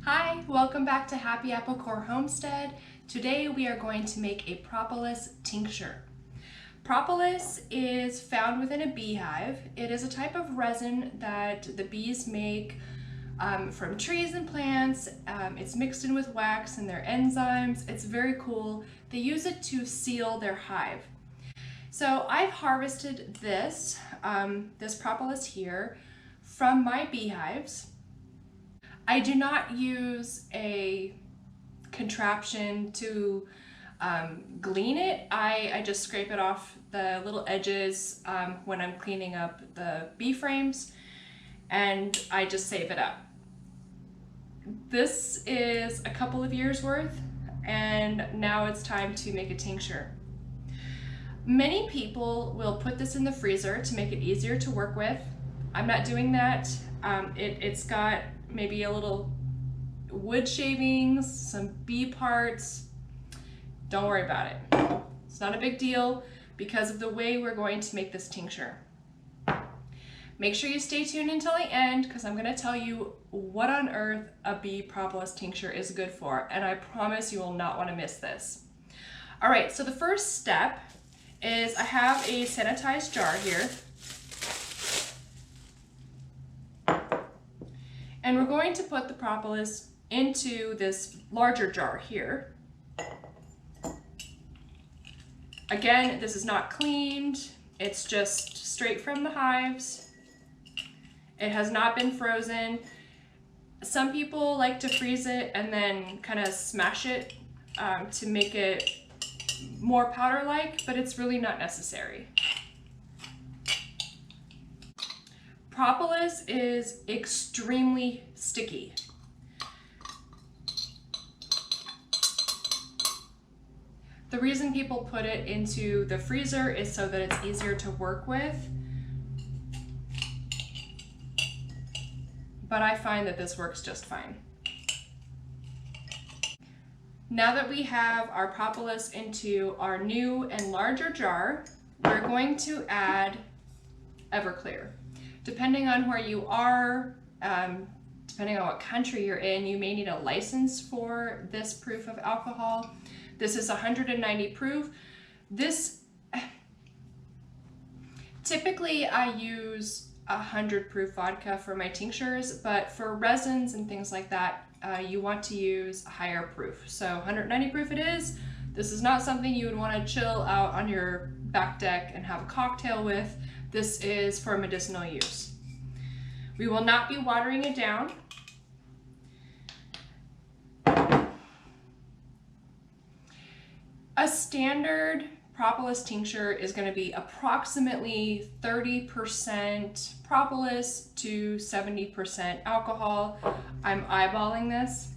Hi, welcome back to Happy Apple Core Homestead. Today we are going to make a propolis tincture. Propolis is found within a beehive. It is a type of resin that the bees make from trees and plants. It's mixed in with wax and their enzymes. It's very cool. They use it to seal their hive. So I've harvested this propolis here from my beehives. I do not use a contraption to glean it. I just scrape it off the little edges when I'm cleaning up the bee frames, and I just save it up. This is a couple of years worth, and now it's time to make a tincture. Many people will put this in the freezer to make it easier to work with. I'm not doing that. It's got maybe a little wood shavings, some bee parts. Don't worry about it. It's not a big deal because of the way we're going to make this tincture. Make sure you stay tuned until the end because I'm going to tell you what on earth a bee propolis tincture is good for, and I promise you will not want to miss this. All right, so the first step is I have a sanitized jar here. And we're going to put the propolis into this larger jar here. Again, this is not cleaned. It's just straight from the hives. It has not been frozen. Some people like to freeze it and then kind of smash it to make it more powder-like, but it's really not necessary. Propolis is extremely sticky. The reason people put it into the freezer is so that it's easier to work with. But I find that this works just fine. Now that we have our propolis into our new and larger jar, we're going to add Everclear. Depending on where you are, depending on what country you're in, you may need a license for this proof of alcohol. This is 190 proof. Typically I use 100 proof vodka for my tinctures, but for resins and things like that, you want to use a higher proof. So 190 proof it is. This is not something you would want to chill out on your back deck and have a cocktail with. This is for medicinal use. We will not be watering it down. A standard propolis tincture is going to be approximately 30% propolis to 70% alcohol. I'm eyeballing this,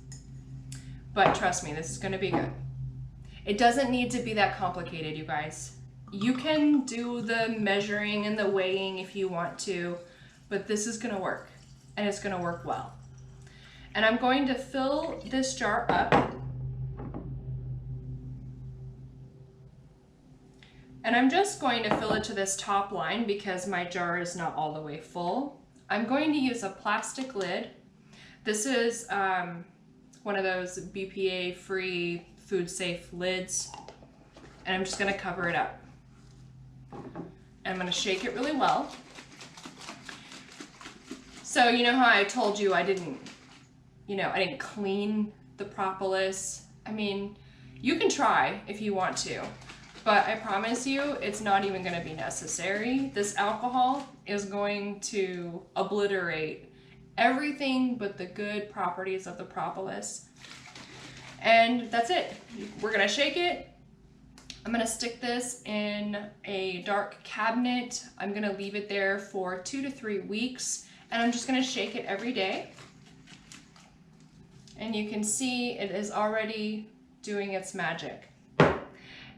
but trust me, this is going to be good. It doesn't need to be that complicated, you guys. You can do the measuring and the weighing if you want to, but this is going to work, and it's going to work well. And I'm going to fill this jar up. And I'm just going to fill it to this top line because my jar is not all the way full. I'm going to use a plastic lid. This is one of those BPA-free, food-safe lids, and I'm just going to cover it up. And I'm going to shake it really well. So you know how I told you I didn't clean the propolis? I mean, you can try if you want to, but I promise you it's not even going to be necessary. This alcohol is going to obliterate everything but the good properties of the propolis. And that's it. We're going to shake it. I'm going to stick this in a dark cabinet. I'm going to leave it there for 2 to 3 weeks, and I'm just going to shake it every day. And you can see it is already doing its magic.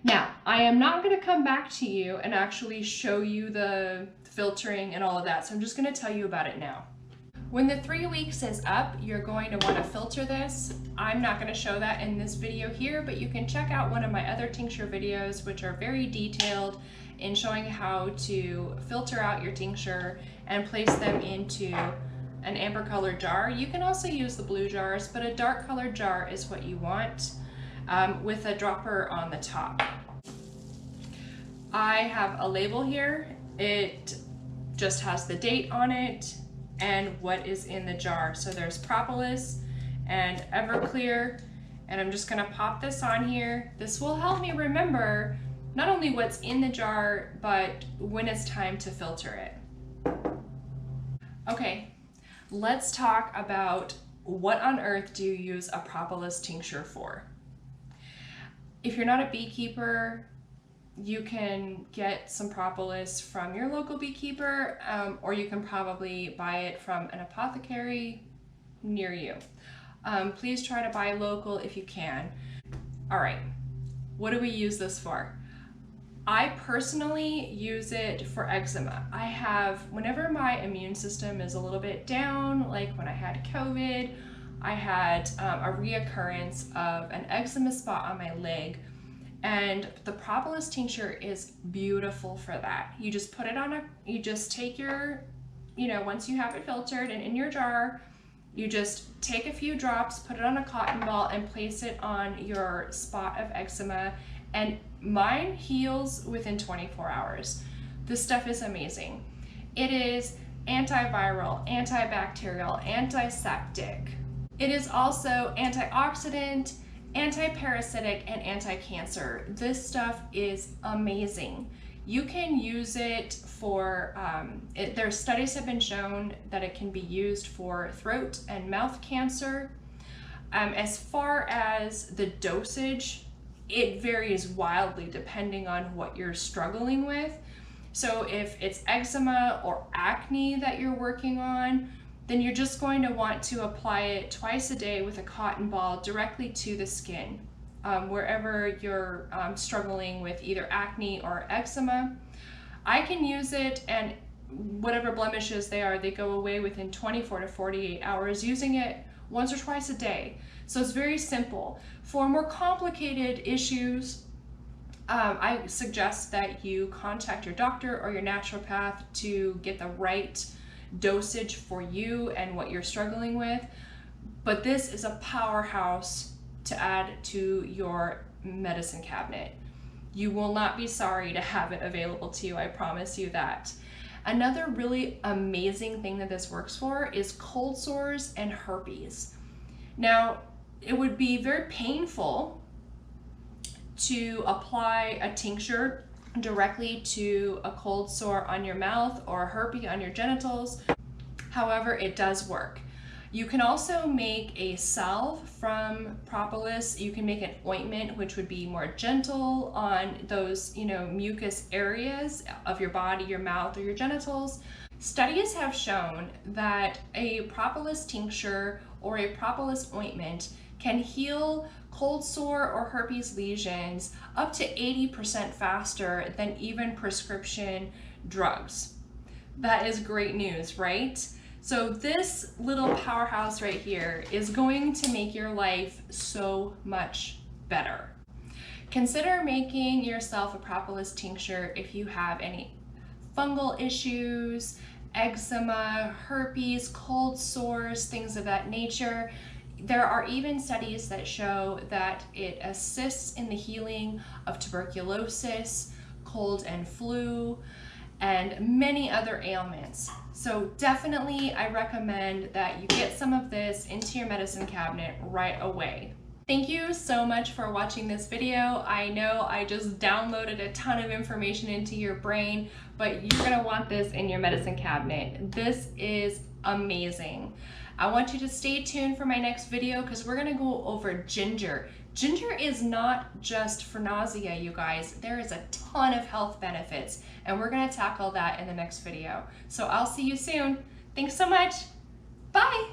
Now, I am not going to come back to you and actually show you the filtering and all of that, so I'm just going to tell you about it now. When the 3 weeks is up, you're going to want to filter this. I'm not going to show that in this video here, but you can check out one of my other tincture videos, which are very detailed in showing how to filter out your tincture and place them into an amber colored jar. You can also use the blue jars, but a dark colored jar is what you want, with a dropper on the top. I have a label here. It just has the date on it and what is in the jar. So there's propolis and Everclear, and I'm just gonna pop this on here. This will help me remember not only what's in the jar, but when it's time to filter it. Okay, let's talk about what on earth do you use a propolis tincture for? If you're not a beekeeper, you can get some propolis from your local beekeeper, or you can probably buy it from an apothecary near you. Please try to buy local if you can. All right, what do we use this for? I personally use it for eczema. Whenever my immune system is a little bit down, like when I had COVID, I had a reoccurrence of an eczema spot on my leg. And the propolis tincture is beautiful for that. You just put it on you just take your, once you have it filtered and in your jar, you just take a few drops, put it on a cotton ball and place it on your spot of eczema. And mine heals within 24 hours. This stuff is amazing. It is antiviral, antibacterial, antiseptic. It is also antioxidant, anti-parasitic, and anti-cancer. This stuff is amazing. You can use it for, their studies have been shown that it can be used for throat and mouth cancer. As far as the dosage, it varies wildly depending on what you're struggling with. So if it's eczema or acne that you're working on, then you're just going to want to apply it twice a day with a cotton ball directly to the skin, wherever you're struggling with either acne or eczema. I can use it, and whatever blemishes they go away within 24 to 48 hours using it once or twice a day. So it's very simple. For more complicated issues, I suggest that you contact your doctor or your naturopath to get the right dosage for you and what you're struggling with. But this is a powerhouse to add to your medicine cabinet. You will not be sorry to have it available to you, I promise you that. Another really amazing thing that this works for is cold sores and herpes. Now, it would be very painful to apply a tincture directly to a cold sore on your mouth or a herpes on your genitals. However, it does work. You can also make a salve from propolis. You can make an ointment, which would be more gentle on those, mucus areas of your body, your mouth, or your genitals. Studies have shown that a propolis tincture or a propolis ointment can heal cold sore or herpes lesions up to 80% faster than even prescription drugs. That is great news, right? So this little powerhouse right here is going to make your life so much better. Consider making yourself a propolis tincture if you have any fungal issues, eczema, herpes, cold sores, things of that nature. There are even studies that show that it assists in the healing of tuberculosis, cold and flu, and many other ailments. So definitely I recommend that you get some of this into your medicine cabinet right away. Thank you so much for watching this video. I know I just downloaded a ton of information into your brain, but you're gonna want this in your medicine cabinet. This is amazing. I want you to stay tuned for my next video because we're gonna go over ginger. Ginger is not just for nausea, you guys. There is a ton of health benefits, and we're gonna tackle that in the next video. So I'll see you soon. Thanks so much. Bye.